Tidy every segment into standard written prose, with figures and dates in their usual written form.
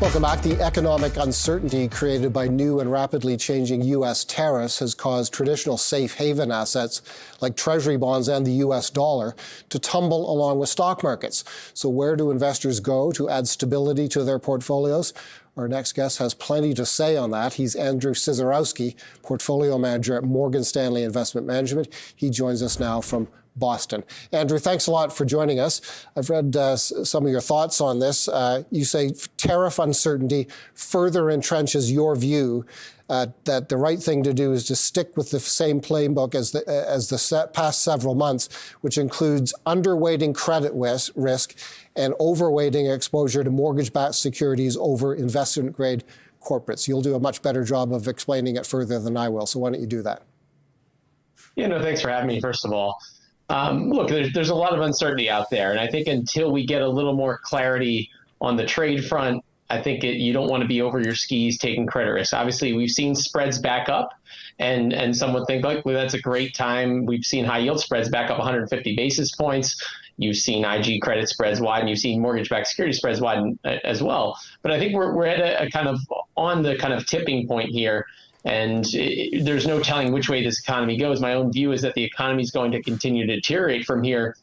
Welcome back. The economic uncertainty created by new and rapidly changing U.S. tariffs has caused traditional safe haven assets like Treasury bonds and the U.S. dollar to tumble along with stock markets. So where do investors go to add stability to their portfolios? Our next guest has plenty to say on that. He's Andrew Szczurowski, portfolio manager at Morgan Stanley Investment Management. He joins us now from Boston. Andrew, thanks a lot for joining us. I've read some of your thoughts on this. You say tariff uncertainty further entrenches your view that the right thing to do is to stick with the same playbook as the past several months, which includes underweighting credit risk and overweighting exposure to mortgage-backed securities over investment-grade corporates. You'll do a much better job of explaining it further than I will, so why don't you do that? Yeah, no, thanks for having me, first of all. Look, there's a lot of uncertainty out there, and I think until we get a little more clarity on the trade front, I think you don't want to be over your skis taking credit risk. Obviously, we've seen spreads back up, and some would think, like, well, that's a great time. We've seen high yield spreads back up 150 basis points. You've seen IG credit spreads widen. You've seen mortgage-backed security spreads widen as well. But I think we're at a kind of on the kind of tipping point here. And there's no telling which way this economy goes. My own view is that the economy is going to continue to deteriorate from here,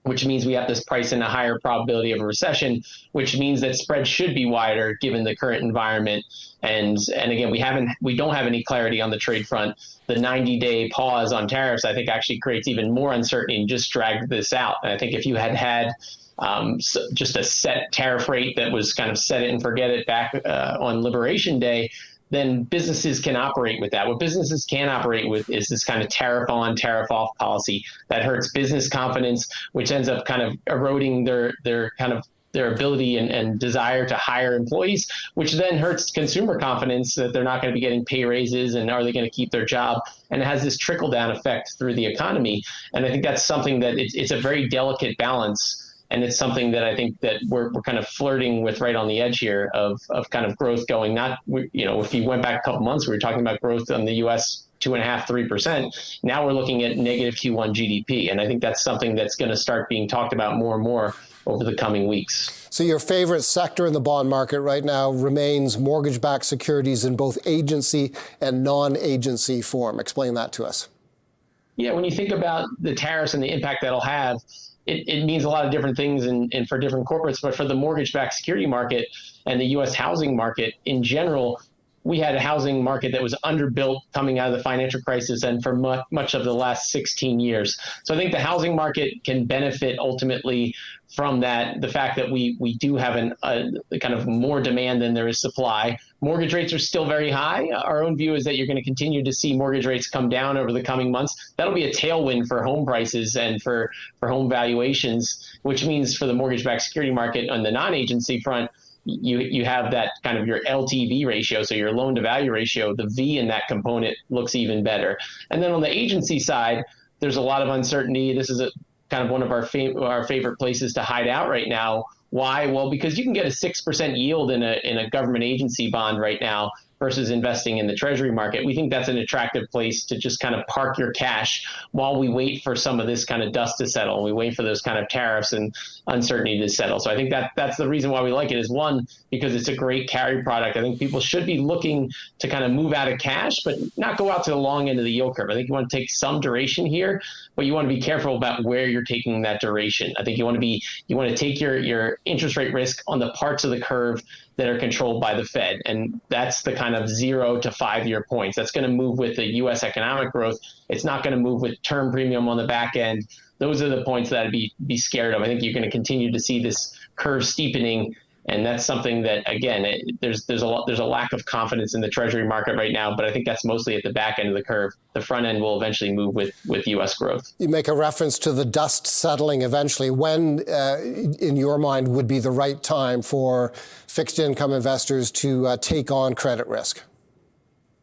which means we have this price in a higher probability of a recession, which means that spreads should be wider given the current environment. And again, we don't have any clarity on the trade front. The 90-day pause on tariffs, I think, actually creates even more uncertainty and just dragged this out. And I think if you had just a set tariff rate that was kind of set it and forget it back on Liberation Day, then businesses can operate with that. What businesses can operate with is this kind of tariff on, tariff off policy that hurts business confidence, which ends up kind of eroding their ability and desire to hire employees, which then hurts consumer confidence that they're not going to be getting pay raises and are they going to keep their job? And it has this trickle down effect through the economy. And I think that's something that it's a very delicate balance. And it's something that I think that we're kind of flirting with right on the edge here of kind of growth going if you went back a couple months, we were talking about growth on the U.S. 2.5%, 3%. Now we're looking at negative Q1 GDP. And I think that's something that's going to start being talked about more and more over the coming weeks. So your favorite sector in the bond market right now remains mortgage-backed securities in both agency and non-agency form. Explain that to us. Yeah, when you think about the tariffs and the impact that'll have, it means a lot of different things and for different corporates, but for the mortgage-backed security market and the U.S. housing market in general, we had a housing market that was underbuilt coming out of the financial crisis and for much of the last 16 years. So I think the housing market can benefit ultimately from that, the fact that we do have a kind of more demand than there is supply. Mortgage rates are still very high. Our own view is that you're going to continue to see mortgage rates come down over the coming months. That'll be a tailwind for home prices and for home valuations, which means for the mortgage-backed security market on the non-agency front, you have that kind of your LTV ratio, so your loan to value ratio, the V in that component looks even better. And then on the agency side, there's a lot of uncertainty. This is kind of one of our favorite places to hide out right now. Why? Well, because you can get a 6% yield in a government agency bond right now versus investing in the Treasury market. We think that's an attractive place to just kind of park your cash while we wait for some of this kind of dust to settle. And we wait for those kind of tariffs and uncertainty to settle. So I think that's the reason why we like it is, one, because it's a great carry product. I think people should be looking to kind of move out of cash, but not go out to the long end of the yield curve. I think you want to take some duration here, but you want to be careful about where you're taking that duration. I think you want to take your interest rate risk on the parts of the curve that are controlled by the Fed. And that's the kind of 0 to 5 year points. That's going to move with the U.S. economic growth. It's not going to move with term premium on the back end. Those are the points that I'd be scared of. I think you're going to continue to see this curve steepening. And that's something that, again, there's a lack of confidence in the Treasury market right now, but I think that's mostly at the back end of the curve. The front end will eventually move with U.S. growth. You make a reference to the dust settling eventually. When, in your mind, would be the right time for fixed income investors to take on credit risk?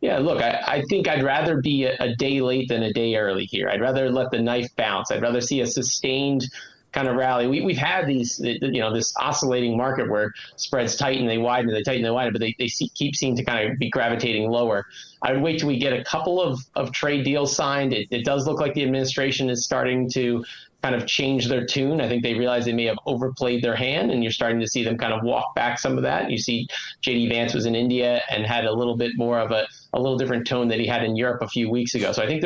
Yeah, look, I think I'd rather be a day late than a day early here. I'd rather let the knife bounce. I'd rather see a sustained kind of rally. We've had this oscillating market where spreads tighten, they widen, they tighten, they widen, but they keep seeming to kind of be gravitating lower. I would wait till we get a couple of trade deals signed. It does look like the administration is starting to kind of changed their tune. I think they realized they may have overplayed their hand, and you're starting to see them kind of walk back some of that. You see JD Vance was in India and had a little bit more of a little different tone that he had in Europe a few weeks ago. So I think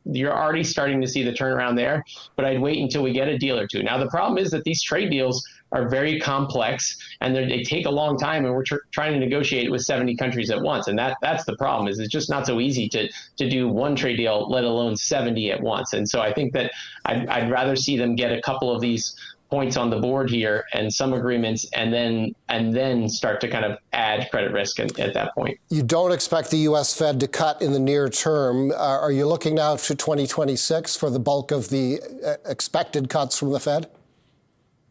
you're already starting to see the turnaround there, but I'd wait until we get a deal or two. Now, the problem is that these trade deals are very complex and they take a long time, and we're trying to negotiate with 70 countries at once. And that's the problem, is it's just not so easy to do one trade deal, let alone 70 at once. And so I think that I'd rather see them get a couple of these points on the board here and some agreements, and then start to kind of add credit risk at that point. You don't expect the U.S. Fed to cut in the near term. Are you looking now to 2026 for the bulk of the expected cuts from the Fed?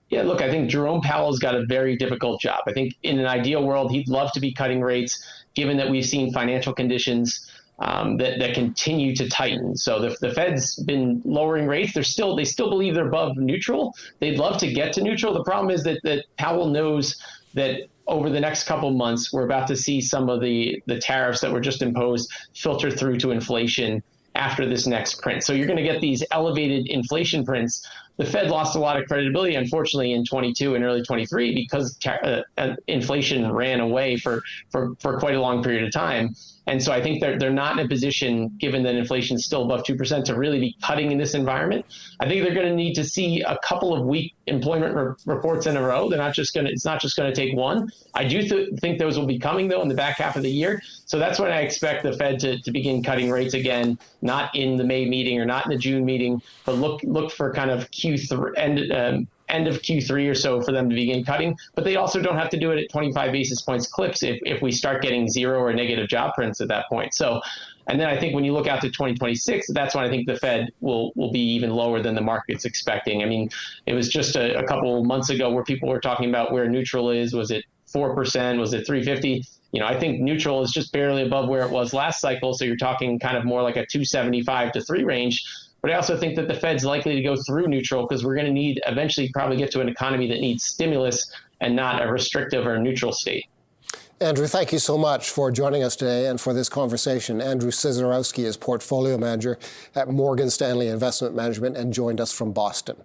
Yeah, look, I think Jerome Powell's got a very difficult job. I think in an ideal world, he'd love to be cutting rates, given that we've seen financial conditions that continue to tighten. So the Fed's been lowering rates. They still believe they're above neutral. They'd love to get to neutral. The problem is that Powell knows that over the next couple of months, we're about to see some of the tariffs that were just imposed filter through to inflation after this next print. So you're going to get these elevated inflation prints. The Fed lost a lot of credibility, unfortunately, in 22 and early 23 because inflation ran away for quite a long period of time. And so I think they're not in a position, given that inflation is still above 2%, to really be cutting in this environment. I think they're going to need to see a couple of weak employment reports in a row. It's not just going to take one. I do think those will be coming, though, in the back half of the year. So that's when I expect the Fed to begin cutting rates again, not in the May meeting or not in the June meeting, but look for kind of Q3 end of Q3 or so for them to begin cutting. But they also don't have to do it at 25 basis points clips if we start getting zero or negative job prints at that point. So, and then I think when you look out to 2026, that's when I think the Fed will be even lower than the market's expecting. I mean, it was just a couple of months ago where people were talking about where neutral is. Was it 4%? Was it 350? I think neutral is just barely above where it was last cycle. So you're talking kind of more like a 275 to 3 range. But I also think that the Fed's likely to go through neutral because we're going to need eventually probably get to an economy that needs stimulus and not a restrictive or neutral state. Andrew, thank you so much for joining us today and for this conversation. Andrew Szczurowski is portfolio manager at Morgan Stanley Investment Management and joined us from Boston.